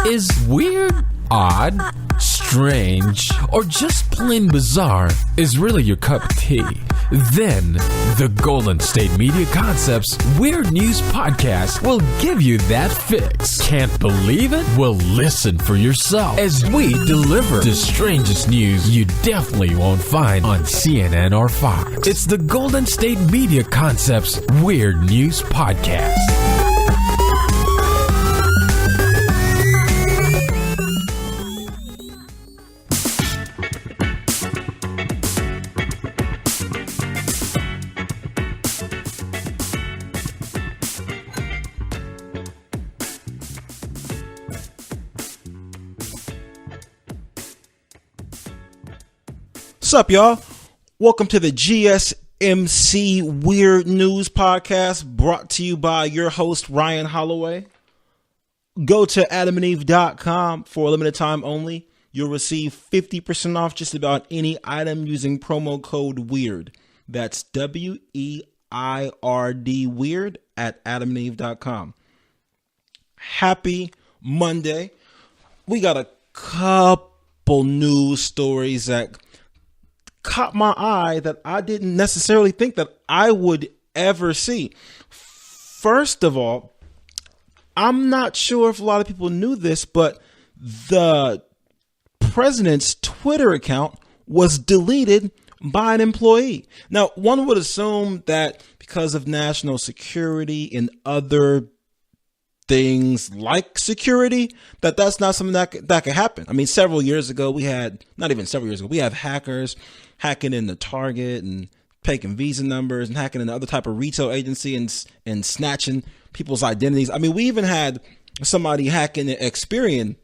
is weird, odd, strange, or just plain bizarre is really your cup of tea, then the Golden State Media Concepts Weird News Podcast will give you that fix. Can't believe it? Well, listen for yourself as we deliver the strangest news you definitely won't find on CNN or Fox. It's the Golden State Media Concepts Weird News Podcast. What's up, y'all? Welcome to the GSMC Weird News Podcast, brought to you by your host, Ryan Holloway. Go to adamandeve.com for a limited time only. You'll receive 50% off just about any item using promo code WEIRD. That's WEIRD, WEIRD, at adamandeve.com. Happy Monday. We got a couple news stories that caught my eye that I didn't necessarily think that I would ever see. First of all, I'm not sure if a lot of people knew this, but the president's Twitter account was deleted by an employee. Now, one would assume that because of national security and other things like security, that's not something that could happen. I mean, several years ago, we had hackers hacking into Target and taking Visa numbers and hacking into other type of retail agency and snatching people's identities. I mean, we even had somebody hacking Experian,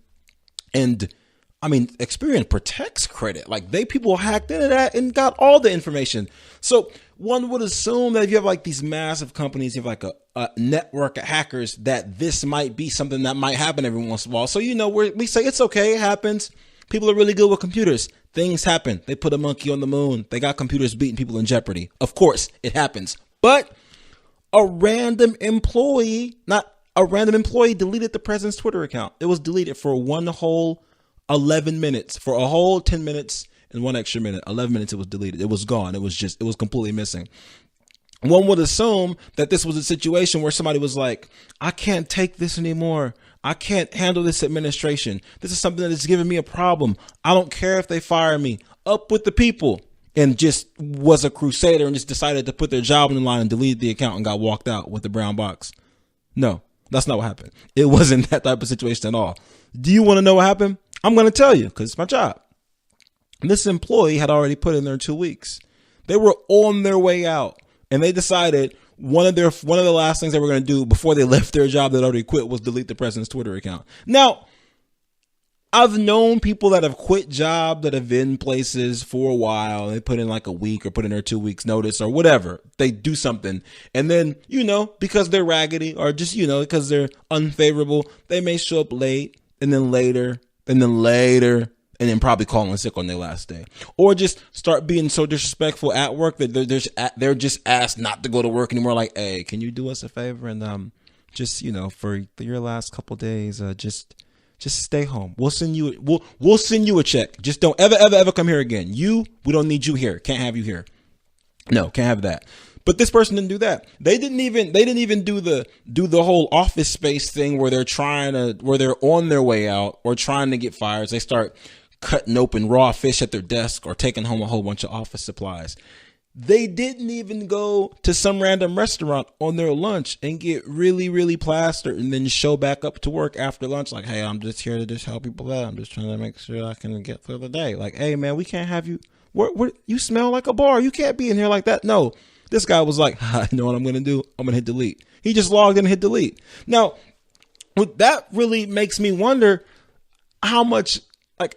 and I mean, Experian protects credit. Like, people hacked into that and got all the information. So one would assume that if you have like these massive companies, you have like a network of hackers, that this might be something that might happen every once in a while. So, we say it's okay, it happens. People are really good with computers. Things happen. They put a monkey on the moon. They got computers beating people in Jeopardy. Of course, it happens. But a random employee deleted the president's Twitter account. It was deleted for one whole 11 minutes, for a whole 10 minutes and one extra minute. 11 minutes, it was deleted. It was gone. It was completely missing. One would assume that this was a situation where somebody was like, I can't take this anymore. I can't handle this administration. This is something that is giving me a problem. I don't care if they fire me. Up with the people. And just was a crusader and just decided to put their job on the line and delete the account and got walked out with the brown box. No, that's not what happened. It wasn't that type of situation at all. Do you want to know what happened? I'm going to tell you because it's my job. This employee had already put in their 2 weeks. They were on their way out, and they decided one of the last things they were going to do before they left their job that already quit was delete the president's Twitter account. Now, I've known people that have quit jobs that have been places for a while. They put in like a week or put in their 2 weeks notice or whatever. They do something. And then, because they're raggedy or just, because they're unfavorable, they may show up late and then later. And then probably calling sick on their last day, or just start being so disrespectful at work that they're just asked not to go to work anymore. Like, hey, can you do us a favor and just for your last couple days, just stay home. We'll send you a check. Just don't ever come here again. We don't need you here. Can't have you here. No, can't have that. But this person didn't do that. They didn't even do the whole Office Space thing where they're on their way out or trying to get fired. They start cutting open raw fish at their desk or taking home a whole bunch of office supplies. They didn't even go to some random restaurant on their lunch and get really, really plastered and then show back up to work after lunch. Like, hey, I'm just here to just help people out. I'm just trying to make sure I can get through the day. Like, hey, man, we can't have you. You smell like a bar. You can't be in here like that. No, this guy was like, I know what I'm going to do. I'm going to hit delete. He just logged in and hit delete. Now, that really makes me wonder how much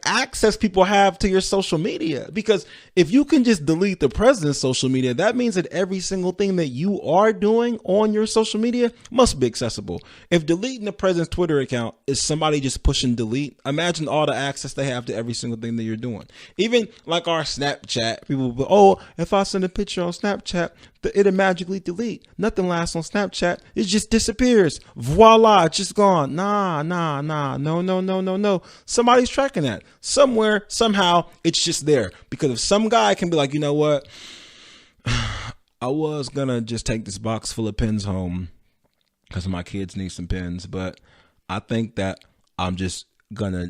access people have to your social media, because if you can just delete the president's social media, that means that every single thing that you are doing on your social media must be accessible. If deleting the president's Twitter account is somebody just pushing delete, imagine all the access they have to every single thing that you're doing. Even like our Snapchat, people will, if I send a picture on Snapchat, it'll magically delete. Nothing lasts on Snapchat. It just disappears. Voila, it's just gone. Nah, no. Somebody's tracking that. Somewhere, somehow, it's just there. Because if some guy can be like, you know what? I was gonna just take this box full of pens home because my kids need some pens, but I think that I'm just gonna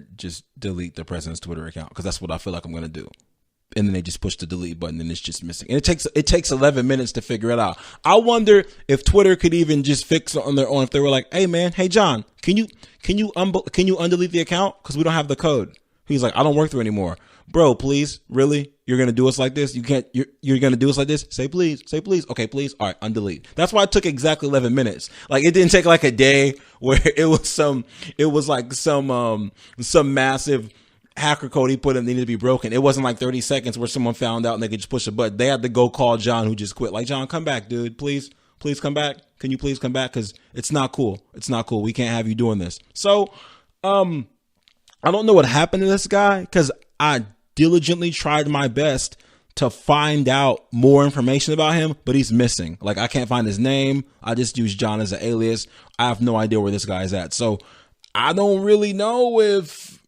delete the president's Twitter account because that's what I feel like I'm gonna do. And then they just push the delete button and it's just missing. And it takes 11 minutes to figure it out. I wonder if Twitter could even just fix it on their own if they were like, hey John, can you undelete the account because we don't have the code. He's like, I don't work through anymore. Bro, please, really? You're going to do us like this? You're going to do us like this? Say please. Okay, please. All right, undelete. That's why it took exactly 11 minutes. Like, it didn't take like a day where it was some massive hacker code he put in needed to be broken. It wasn't like 30 seconds where someone found out and they could just push a button. They had to go call John, who just quit. Like, John, come back, dude. Please come back. Can you please come back? Because it's not cool. We can't have you doing this. So, I don't know what happened to this guy because I diligently tried my best to find out more information about him, but he's missing. Like, I can't find his name. I just use John as an alias. I have no idea where this guy is at. So I don't really know if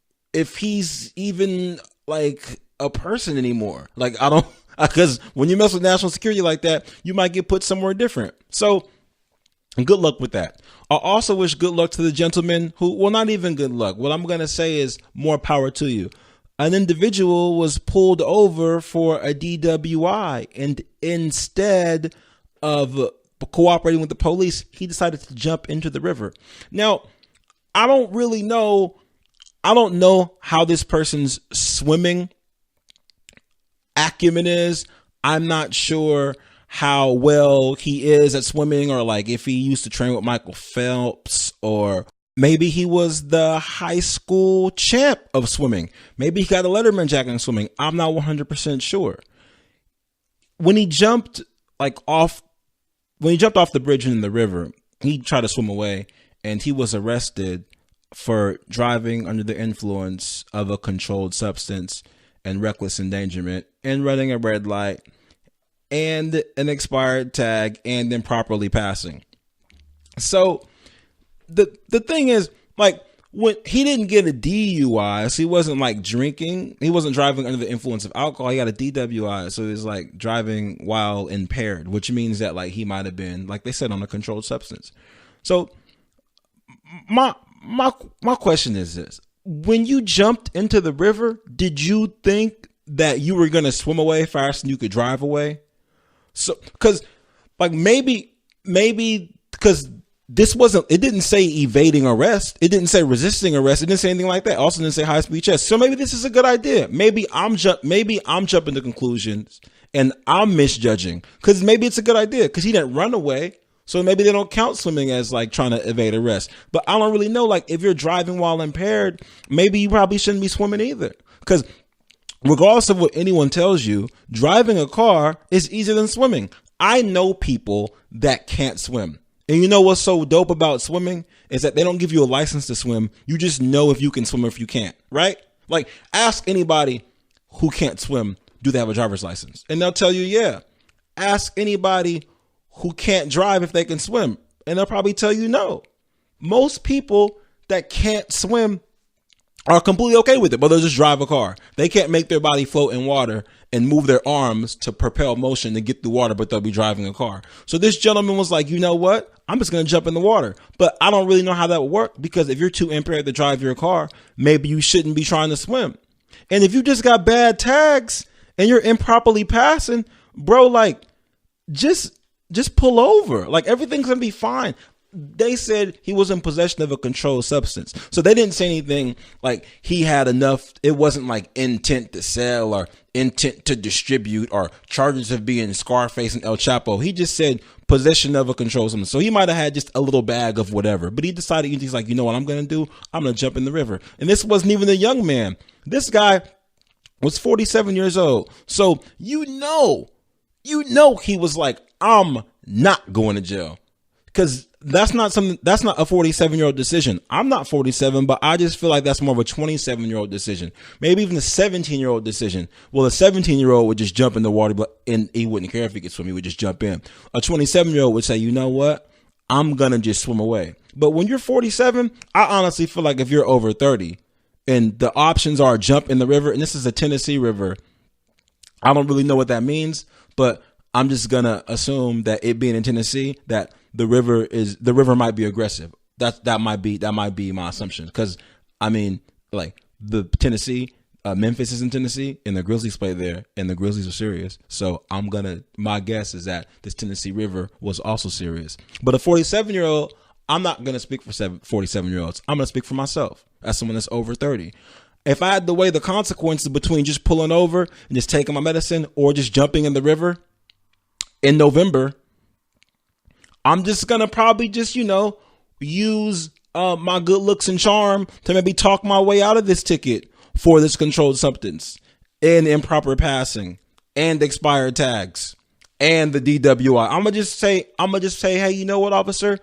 he's even like a person anymore. Like, I don't, because when you mess with national security like that, you might get put somewhere different. So good luck with that. I also wish good luck to the gentleman who, well, not even good luck. What I'm going to say is more power to you. An individual was pulled over for a DWI, and instead of cooperating with the police, he decided to jump into the river. Now, I don't know how this person's swimming acumen is. I'm not sure how well he is at swimming, or like if he used to train with Michael Phelps, or maybe he was the high school champ of swimming. Maybe he got a Letterman jacket in swimming. I'm not 100% sure. When he jumped off the bridge in the river, he tried to swim away and he was arrested for driving under the influence of a controlled substance and reckless endangerment and running a red light and an expired tag and improperly passing. So the thing is, like, when he didn't get a DUI, so he wasn't like drinking, he wasn't driving under the influence of alcohol, he got a DWI, so he's like driving while impaired, which means that like he might have been, like they said, on a controlled substance. So my question is this: when you jumped into the river, did you think that you were going to swim away faster than you could drive away? So, because like maybe because this wasn't, it didn't say evading arrest, it didn't say resisting arrest, it didn't say anything like that. Also didn't say high speed chase. So maybe this is a good idea. Maybe I'm jumping to conclusions and I'm misjudging, because maybe it's a good idea because he didn't run away. So maybe they don't count swimming as like trying to evade arrest. But I don't really know. Like, if you're driving while impaired, maybe you probably shouldn't be swimming either. Because regardless of what anyone tells you, driving a car is easier than swimming. I know people that can't swim. And you know what's so dope about swimming is that they don't give you a license to swim. You just know if you can swim or if you can't, right? Like, ask anybody who can't swim, do they have a driver's license? And they'll tell you, yeah. Ask anybody who can't drive if they can swim, and they'll probably tell you no. Most people that can't swim are completely okay with it, but they'll just drive a car. They can't make their body float in water and move their arms to propel motion to get through water, but they'll be driving a car. So this gentleman was like, you know what? I'm just going to jump in the water. But I don't really know how that would work, because if you're too impaired to drive your car, maybe you shouldn't be trying to swim. And if you just got bad tags and you're improperly passing, bro, like, just pull over. Like, everything's going to be fine. They said he was in possession of a controlled substance. So they didn't say anything like he had enough. It wasn't like intent to sell or intent to distribute or charges of being Scarface and El Chapo. He just said possession of a controlled substance. So he might have had just a little bag of whatever, but he decided, he's like, you know what I'm going to do? I'm going to jump in the river. And this wasn't even a young man. This guy was 47 years old. So, you know, he was like, I'm not going to jail. Because that's not something, that's not a 47-year-old decision. I'm not 47, but I just feel like that's more of a 27-year-old decision. Maybe even a 17-year-old decision. Well, a 17-year-old would just jump in the water, and he wouldn't care if he could swim. He would just jump in. A 27-year-old would say, you know what? I'm going to just swim away. But when you're 47, I honestly feel like if you're over 30 and the options are jump in the river, and this is a Tennessee river, I don't really know what that means, but I'm just going to assume that it being in Tennessee, that the river might be aggressive. That might be my assumption. Cause I mean, like the Tennessee, Memphis is in Tennessee and the Grizzlies play there and the Grizzlies are serious. So my guess is that this Tennessee river was also serious, but a 47-year-old, I'm not going to speak for 47-year-olds. I'm going to speak for myself as someone that's over 30. If I had to weigh the consequences between just pulling over and just taking my medicine or just jumping in the river in November, I'm just going to probably just, use my good looks and charm to maybe talk my way out of this ticket for this controlled substance and improper passing and expired tags and the DWI. I'm going to just say, hey, you know what, officer?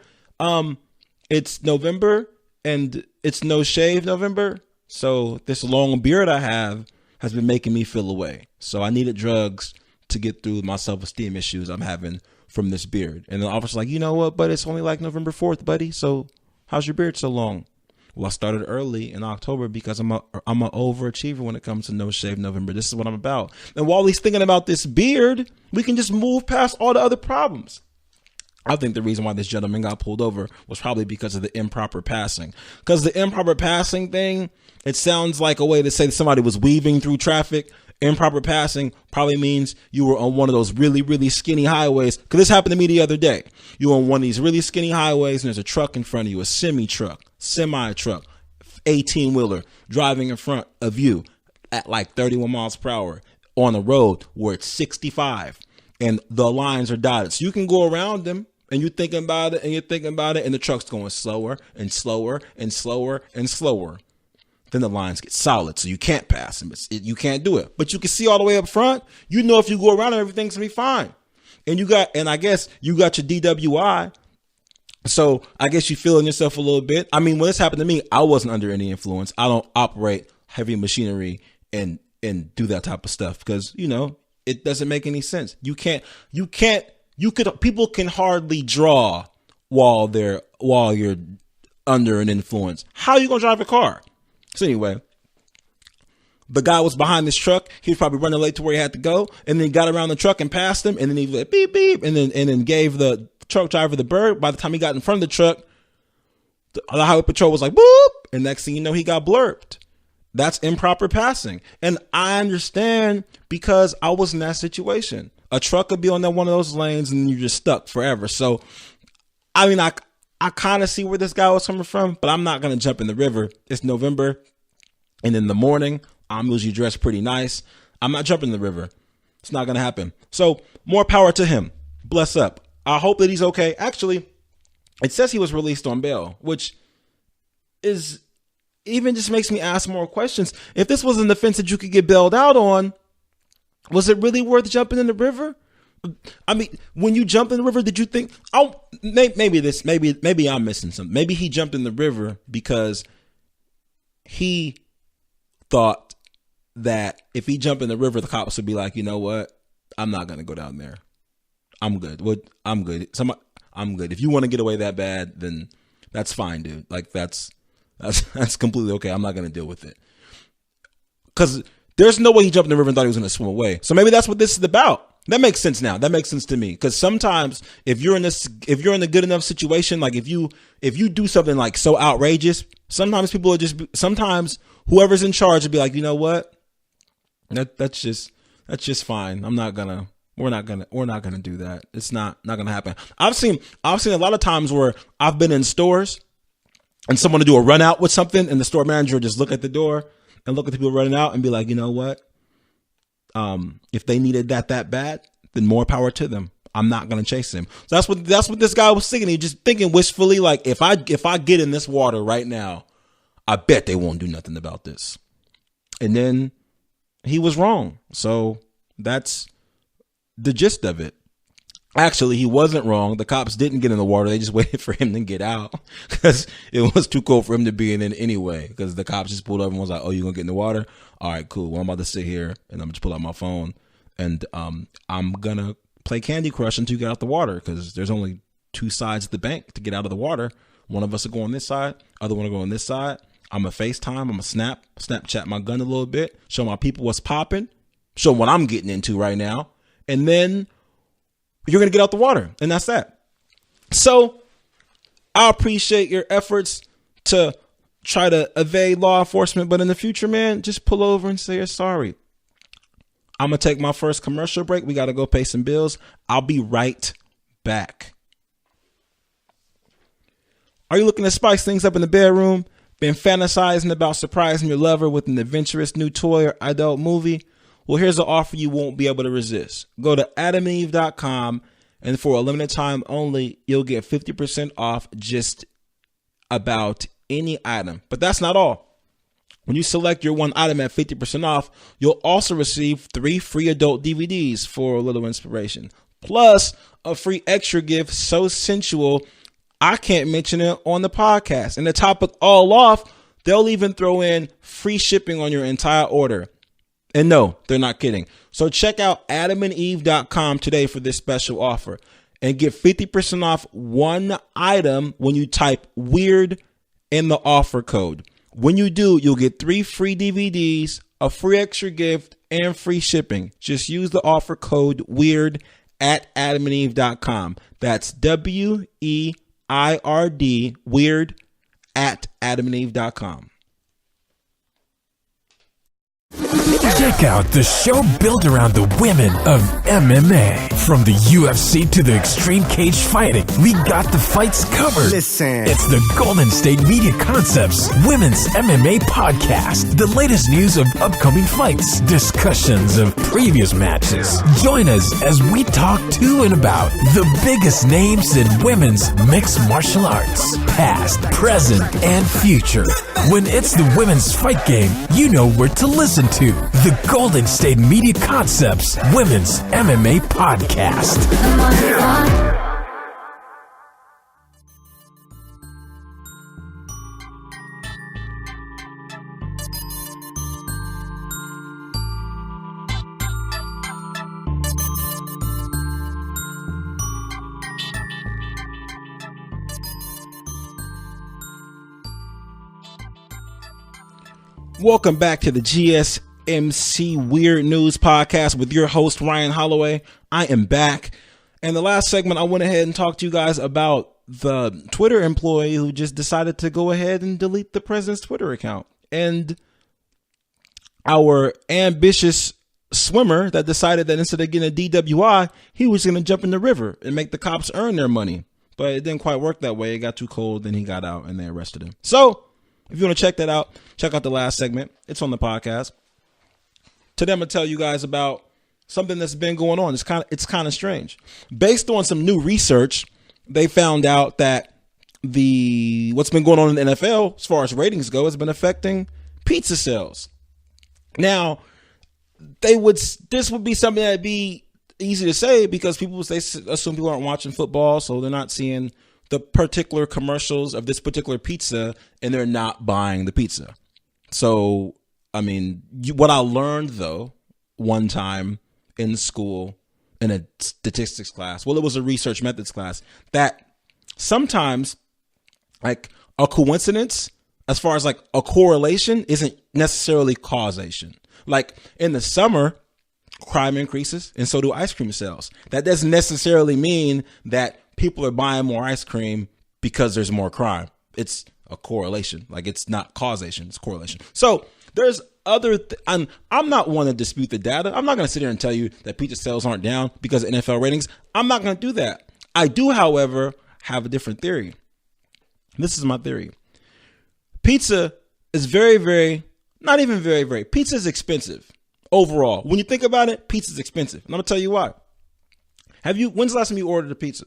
It's November and it's no shave November. So this long beard I have has been making me feel away. So I needed drugs to get through my self-esteem issues I'm having from this beard. And the officer's like, you know what, but it's only like November 4th, buddy. So how's your beard so long? Well, I started early in October because I'm an overachiever when it comes to No Shave November. This is what I'm about. And while he's thinking about this beard, we can just move past all the other problems. I think the reason why this gentleman got pulled over was probably because of the improper passing. Because the improper passing thing, it sounds like a way to say that somebody was weaving through traffic. Improper passing probably means you were on one of those really, really skinny highways. Because this happened to me the other day. You were on one of these really skinny highways and there's a truck in front of you, a semi-truck, 18-wheeler driving in front of you at like 31 miles per hour on a road where it's 65 and the lines are dotted. So you can go around them and you're thinking about it and the truck's going slower and slower and slower and slower. Then the lines get solid, so you can't pass them. You can't do it. But you can see all the way up front. You know if you go around, everything's going to be fine. And I guess you got your DWI. So I guess you're feeling yourself a little bit. I mean, when this happened to me, I wasn't under any influence. I don't operate heavy machinery and do that type of stuff because, it doesn't make any sense. People can hardly draw while you're under an influence. How are you going to drive a car? So anyway, the guy was behind this truck. He was probably running late to where he had to go. And then he got around the truck and passed him. And then he went beep, beep. And then gave the truck driver the bird. By the time he got in front of the truck, the highway patrol was like, boop. And next thing you know, he got blurped. That's improper passing. And I understand because I was in that situation. A truck could be on that one of those lanes and you're just stuck forever. So, I mean, I kind of see where this guy was coming from, but I'm not going to jump in the river. It's November. And in the morning, I'm usually dressed pretty nice. I'm not jumping in the river. It's not going to happen. So more power to him. Bless up. I hope that he's okay. Actually, it says he was released on bail, which is even just makes me ask more questions. If this was an offense that you could get bailed out on, was it really worth jumping in the river? I mean, when you jumped in the river, did you think, maybe I'm missing something. Maybe he jumped in the river because he thought that if he jumped in the river, the cops would be like, you know what? I'm not going to go down there. I'm good. I'm good. I'm good. If you want to get away that bad, then that's fine, dude. Like that's completely okay. I'm not going to deal with it. Because there's no way he jumped in the river and thought he was going to swim away. So maybe that's what this is about. That makes sense now. That makes sense to me. Because sometimes if you're in a good enough situation, like if you do something like so outrageous, sometimes sometimes whoever's in charge will be like, you know what? That's just fine. We're not gonna do that. It's not gonna happen. I've seen a lot of times where I've been in stores and someone to do a run out with something and the store manager just look at the door and look at the people running out and be like, you know what? If they needed that bad, then more power to them. I'm not going to chase him. So that's what this guy was thinking. He just thinking wishfully, like if I get in this water right now, I bet they won't do nothing about this. And then he was wrong. So that's the gist of it. Actually, he wasn't wrong. The cops didn't get in the water. They just waited for him to get out because it was too cold for him to be in it anyway. Because the cops just pulled over and was like, "Oh, you gonna get in the water? All right, cool. Well, I'm about to sit here and I'm gonna just pull out my phone and I'm gonna play Candy Crush until you get out the water because there's only two sides of the bank to get out of the water. One of us will go on this side, other one will go on this side. I'm gonna FaceTime. I'm gonna Snapchat my gun a little bit, show my people what's popping, show what I'm getting into right now, and then you're going to get out the water. And that's that. So I appreciate your efforts to try to evade law enforcement. But in the future, man, just pull over and say you're sorry. I'm going to take my first commercial break. We got to go pay some bills. I'll be right back. Are you looking to spice things up in the bedroom? Been fantasizing about surprising your lover with an adventurous new toy or adult movie? Well, here's an offer you won't be able to resist. Go to adamandeve.com, and for a limited time only, you'll get 50% off just about any item. But that's not all. When you select your one item at 50% off, you'll also receive 3 free adult DVDs for a little inspiration, plus a free extra gift so sensual I can't mention it on the podcast. And to top it all off, they'll even throw in free shipping on your entire order. And no, they're not kidding. So check out adamandeve.com today for this special offer and get 50% off one item when you type WEIRD in the offer code. When you do, you'll get 3 free DVDs, a free extra gift, and free shipping. Just use the offer code WEIRD at adamandeve.com. That's WEIRD, WEIRD at adamandeve.com. Check out the show built around the women of MMA. From the UFC to the extreme cage fighting, we got the fights covered. Listen. It's the Golden State Media Concepts Women's MMA Podcast. The latest news of upcoming fights, discussions of previous matches. Join us as we talk to and about the biggest names in women's mixed martial arts, past, present, and future. When it's the women's fight game, you know where to listen to. The Golden State Media Concepts Women's MMA Podcast. Welcome back to the GSMC Weird News Podcast with your host, Ryan Holloway. I am back. And the last segment, I went ahead and talked to you guys about the Twitter employee who just decided to go ahead and delete the president's Twitter account. And our ambitious swimmer that decided that instead of getting a DWI, he was going to jump in the river and make the cops earn their money. But it didn't quite work that way. It got too cold, then he got out and they arrested him. So if you want to check that out, check out the last segment. It's on the podcast. Today I'm going to tell you guys about something that's been going on. It's kind of strange. Based on some new research, they found out that what's been going on in the NFL as far as ratings go has been affecting pizza sales. Now, this would be something that'd be easy to say because they assume people aren't watching football, so they're not seeing the particular commercials of this particular pizza and they're not buying the pizza. So, I mean, what I learned though, one time in school in a statistics class, well, it was a research methods class, that sometimes like a coincidence as far as like a correlation isn't necessarily causation. Like in the summer, crime increases and so do ice cream sales. That doesn't necessarily mean that people are buying more ice cream because there's more crime. It's a correlation. Like it's not causation, it's correlation. So there's I'm not one to dispute the data. I'm not going to sit here and tell you that pizza sales aren't down because of NFL ratings. I'm not going to do that. I do, however, have a different theory. This is my theory. Pizza is not even very, pizza is expensive overall. When you think about it, pizza is expensive. And I'm going to tell you why. When's the last time you ordered a pizza?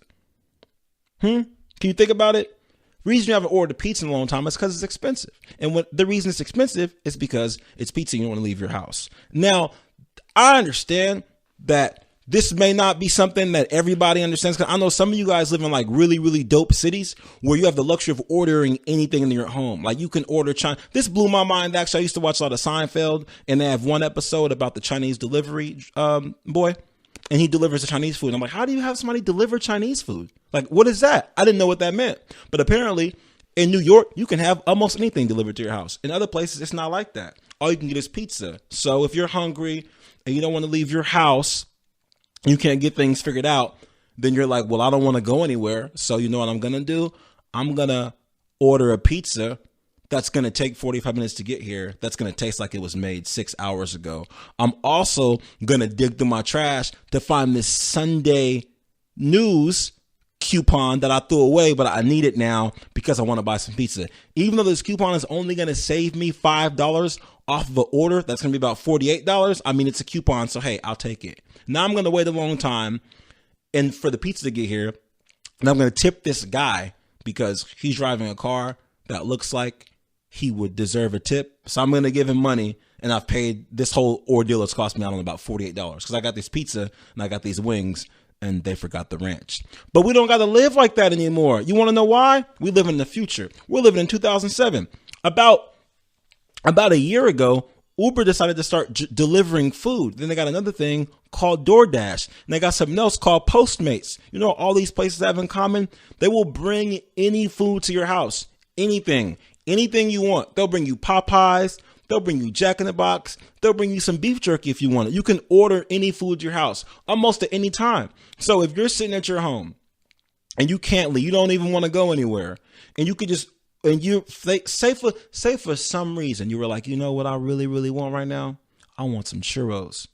Can you think about it? The reason you haven't ordered a pizza in a long time is because it's expensive. And the reason it's expensive is because it's pizza and you don't want to leave your house. Now, I understand that This may not be something that everybody understands. Cause I know some of you guys live in like really, really dope cities where you have the luxury of ordering anything in your home. Like you can order China. This blew my mind. Actually, I used to watch a lot of Seinfeld, and they have one episode about the Chinese delivery boy, and he delivers the Chinese food. And I'm like, how do you have somebody deliver Chinese food? Like, what is that? I didn't know what that meant. But apparently in New York, you can have almost anything delivered to your house. In other places, it's not like that. All you can get is pizza. So if you're hungry and you don't want to leave your house, you can't get things figured out, then you're like, well, I don't want to go anywhere. So you know what I'm going to do? I'm going to order a pizza that's going to take 45 minutes to get here. That's going to taste like it was made 6 hours ago. I'm also going to dig through my trash to find this Sunday news coupon that I threw away, but I need it now because I want to buy some pizza. Even though this coupon is only going to save me $5 off of an order that's going to be about $48. I mean, it's a coupon, so hey, I'll take it. Now I'm going to wait a long time and for the pizza to get here, and I'm going to tip this guy because he's driving a car that looks like he would deserve a tip. So I'm going to give him money, and I've paid this whole ordeal. It's cost me, I don't know, about $48 because I got this pizza and I got these wings, and they forgot the ranch. But we don't got to live like that anymore. You want to know why? We live in the future. We're living in 2007. About a year ago, Uber decided to start delivering food. Then they got another thing called DoorDash. And they got something else called Postmates. You know, all these places have in common. They will bring any food to your house. Anything you want. They'll bring you Popeyes. They'll bring you Jack in the Box. They'll bring you some beef jerky if you want it. You can order any food to your house almost at any time. So if you're sitting at your home and you can't leave, you don't even want to go anywhere, and you could just, and you say for some reason you were like, you know what I really, really want right now? I want some churros.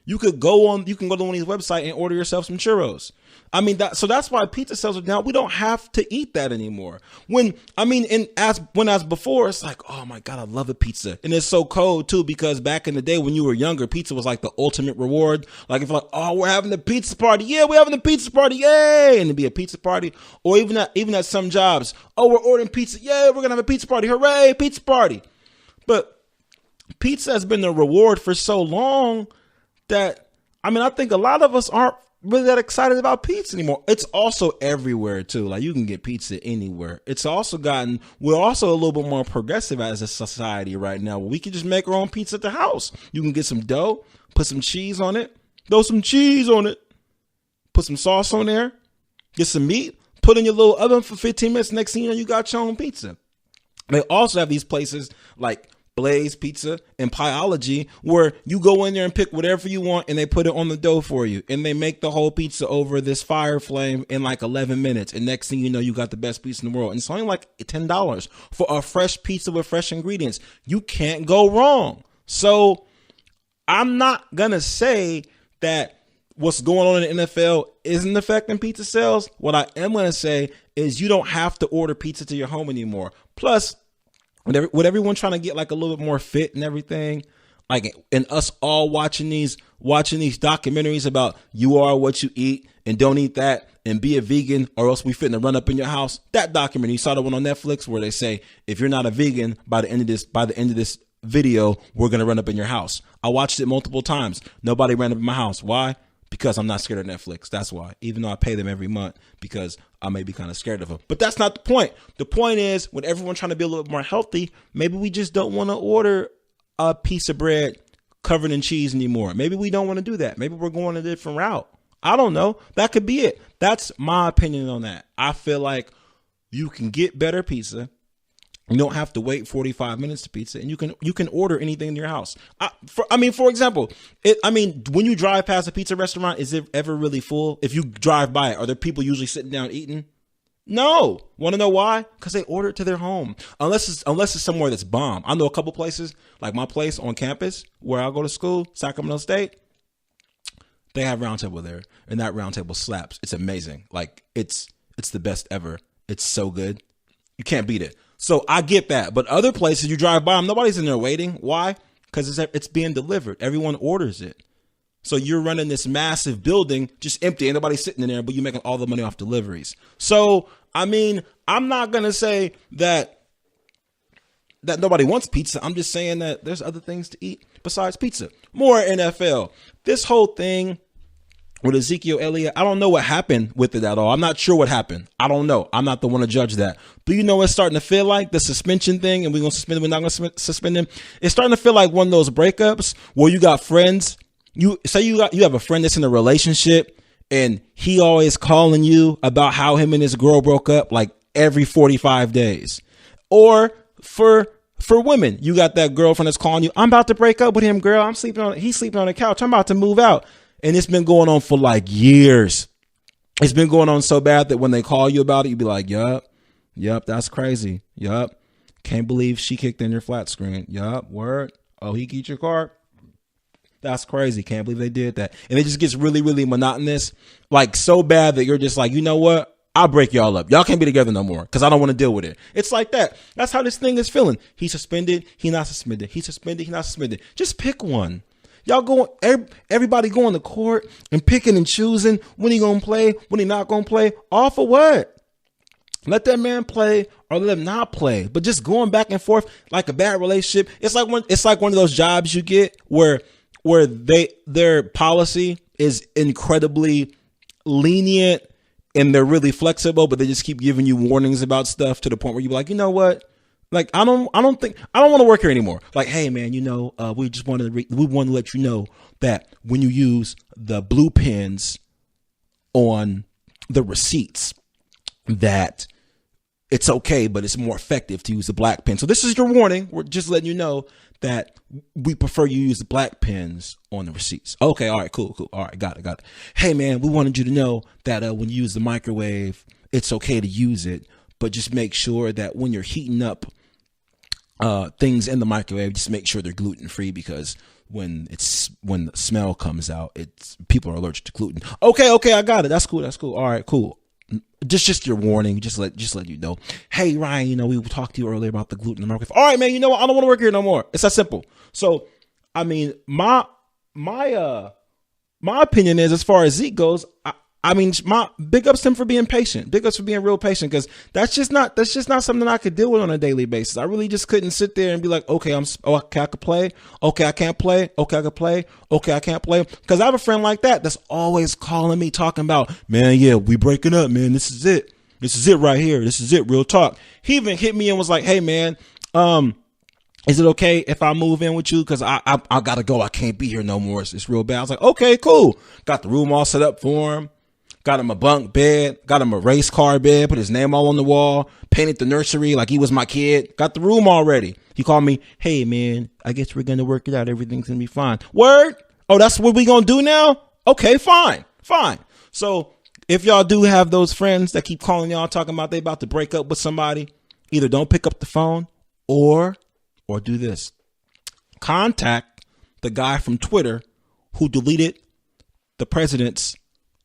You can go to one of these websites and order yourself some churros. I mean, so that's why pizza sales are down. We don't have to eat that anymore. As before, it's like, oh my God, I love a pizza. And it's so cold too, because back in the day when you were younger, pizza was like the ultimate reward. Like if like, oh, we're having a pizza party. Yeah, we're having a pizza party. Yay. And it'd be a pizza party. Or even at some jobs, oh, we're ordering pizza. Yeah, we're going to have a pizza party. Hooray, pizza party. But pizza has been the reward for so long that, I think a lot of us aren't really that excited about pizza anymore. It's also everywhere too. Like you can get pizza anywhere. We're also a little bit more progressive as a society right now. We can just make our own pizza at the house. You can get some dough, put some cheese on it, throw some cheese on it, put some sauce on there, get some meat, put in your little oven for 15 minutes. Next thing you know, you got your own pizza. They also have these places like Blaze Pizza and Pieology where you go in there and pick whatever you want and they put it on the dough for you and they make the whole pizza over this fire flame in like 11 minutes, and next thing you know, you got the best pizza in the world, and it's only like $10 for a fresh pizza with fresh ingredients. You can't go wrong. So I'm not gonna say that what's going on in the NFL isn't affecting pizza sales. What I am gonna say is you don't have to order pizza to your home anymore. Plus, with everyone trying to get like a little bit more fit and everything, like, and us all watching these documentaries about you are what you eat and don't eat that and be a vegan or else we finna run up in your house. That documentary, you saw the one on Netflix where they say if you're not a vegan by the end of this video, we're gonna run up in your house. I watched it multiple times. Nobody ran up in my house. Why? Because I'm not scared of Netflix. That's why. Even though I pay them every month because I may be kind of scared of them. But that's not the point. The point is when everyone trying to be a little bit more healthy, maybe we just don't want to order a piece of bread covered in cheese anymore. Maybe we don't want to do that. Maybe we're going a different route. I don't know. That could be it. That's my opinion on that. I feel like you can get better pizza. You don't have to wait 45 minutes to pizza, and you can order anything in your house. For example, when you drive past a pizza restaurant, is it ever really full? If you drive by it, are there people usually sitting down eating? No. Want to know why? Because they order it to their home. Unless it's somewhere that's bomb. I know a couple places, like my place on campus where I go to school, Sacramento State. They have Round Table there, and that Round Table slaps. It's amazing. Like it's the best ever. It's so good. You can't beat it. So I get that. But other places you drive by them, nobody's in there waiting. Why? Because it's being delivered. Everyone orders it. So you're running this massive building just empty. Ain't nobody sitting in there, but you're making all the money off deliveries. So, I'm not going to say that nobody wants pizza. I'm just saying that there's other things to eat besides pizza. More NFL. This whole thing with Ezekiel Elliott, I don't know what happened with it at all. I'm not sure what happened. I don't know. I'm not the one to judge that. But you know what's starting to feel like? The suspension thing, and we're going to suspend him, we're not going to suspend him. It's starting to feel like one of those breakups where you got friends. You have a friend that's in a relationship, and he always calling you about how him and his girl broke up like every 45 days. Or for women, you got that girlfriend that's calling you, I'm about to break up with him, girl. He's sleeping on the couch. I'm about to move out. And it's been going on for like years. It's been going on so bad that when they call you about it, you be like, yup, that's crazy. Yup. Can't believe she kicked in your flat screen. Yup, word. Oh, he keyed your car? That's crazy. Can't believe they did that. And it just gets really, really monotonous. Like so bad that you're just like, you know what? I'll break y'all up. Y'all can't be together no more because I don't want to deal with it. It's like that. That's how this thing is feeling. He's suspended. He not suspended. He's suspended. He not suspended. Just pick one. Y'all going, everybody going to court and picking and choosing when he going to play, when he not going to play. All for what? Let that man play or let him not play. But just going back and forth like a bad relationship. It's like one of those jobs you get where their policy is incredibly lenient and they're really flexible, but they just keep giving you warnings about stuff to the point where you're like, you know what? Like, I don't want to work here anymore. Like, hey man, we want to let you know that when you use the blue pens on the receipts, that it's okay, but it's more effective to use the black pen. So this is your warning. We're just letting you know that we prefer you use the black pens on the receipts. Okay. All right, cool. All right. Got it. Hey man, we wanted you to know that when you use the microwave, it's okay to use it, but just make sure that when you're heating up things in the microwave, just make sure they're gluten free, because when the smell comes out, people are allergic to gluten. Okay, I got it. That's cool. All right, cool. Just your warning. Just let you know. Hey Ryan, we talked to you earlier about the gluten in the microwave. All right, man. You know what? I don't want to work here no more. It's that simple. So, I mean, my opinion is, as far as Zeke goes, my big ups to him for being patient. Big ups for being real patient, because that's just not something I could deal with on a daily basis. I really just couldn't sit there and be like, okay, I could play. Okay, I can't play. Okay, I could play. Okay, I can't play. Because I have a friend like that's always calling me, talking about, man, yeah, we breaking up, man. This is it. This is it right here. This is it. Real talk. He even hit me and was like, hey man, is it okay if I move in with you? Because I gotta go. I can't be here no more. It's real bad. I was like, okay, cool. Got the room all set up for him. Got him a bunk bed, got him a race car bed, put his name all on the wall, painted the nursery like he was my kid, got the room already. He called me, hey man, I guess we're going to work it out. Everything's going to be fine. Word? Oh, that's what we going to do now? Okay, fine. So if y'all do have those friends that keep calling y'all talking about they about to break up with somebody, either don't pick up the phone or do this. Contact the guy from Twitter who deleted the president's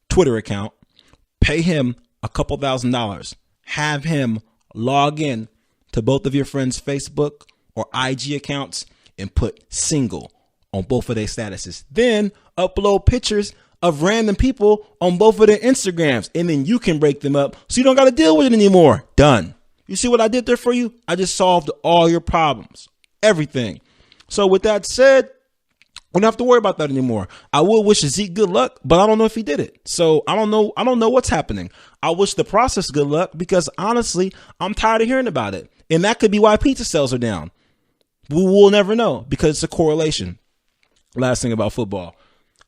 Twitter account, pay him a couple $1,000s, have him log in to both of your friends' Facebook or IG accounts and put single on both of their statuses. Then upload pictures of random people on both of their Instagrams, and then you can break them up so you don't got to deal with it anymore. Done. You see what I did there for you? I just solved all your problems, everything. So with that said, we don't have to worry about that anymore. I will wish Zeke good luck, but I don't know if he did it. So I don't know what's happening. I wish the process good luck, because honestly, I'm tired of hearing about it. And that could be why pizza sales are down. We will never know, because it's a correlation. Last thing about football.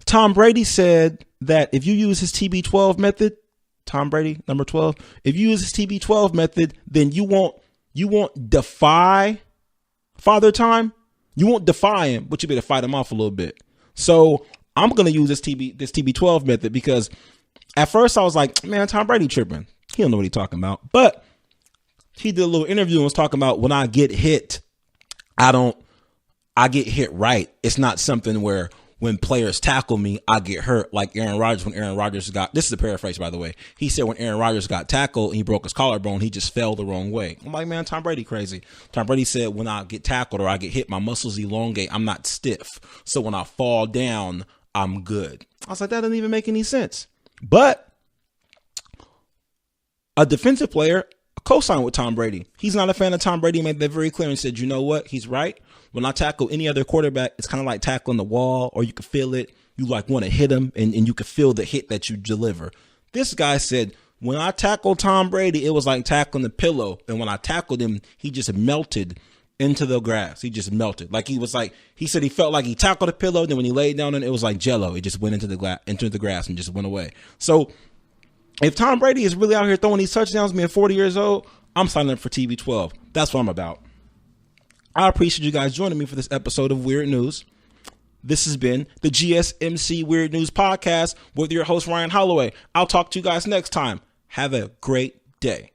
Tom Brady said that if you use his TB12 method, Tom Brady, number 12, if you use his TB12 method, then you won't defy Father Time. You won't defy him, but you better fight him off a little bit. So I'm going to use this TB12 method, because at first I was like, man, Tom Brady tripping. He don't know what he's talking about. But he did a little interview and was talking about, when I get hit, I get hit right. It's not something where when players tackle me, I get hurt, like Aaron Rodgers. When Aaron Rodgers this is a paraphrase, by the way. He said when Aaron Rodgers got tackled and he broke his collarbone, he just fell the wrong way. I'm like, man, Tom Brady crazy. Tom Brady said when I get tackled or I get hit, my muscles elongate. I'm not stiff. So when I fall down, I'm good. I was like, that doesn't even make any sense. But a defensive player co-signed with Tom Brady. He's not a fan of Tom Brady. He made that very clear and said, you know what? He's right. When I tackle any other quarterback, it's kind of like tackling the wall, or you can feel it. you like want to hit him and you can feel the hit that you deliver. This guy said, when I tackled Tom Brady, it was like tackling the pillow. And when I tackled him, he just melted into the grass. He just melted. He said he felt like he tackled a pillow. Then when he laid down, it was like Jello. It just went into the grass and just went away. So if Tom Brady is really out here throwing these touchdowns, being 40 years old, I'm signing up for TB12. That's what I'm about. I appreciate you guys joining me for this episode of Weird News. This has been the GSMC Weird News Podcast with your host, Ryan Holloway. I'll talk to you guys next time. Have a great day.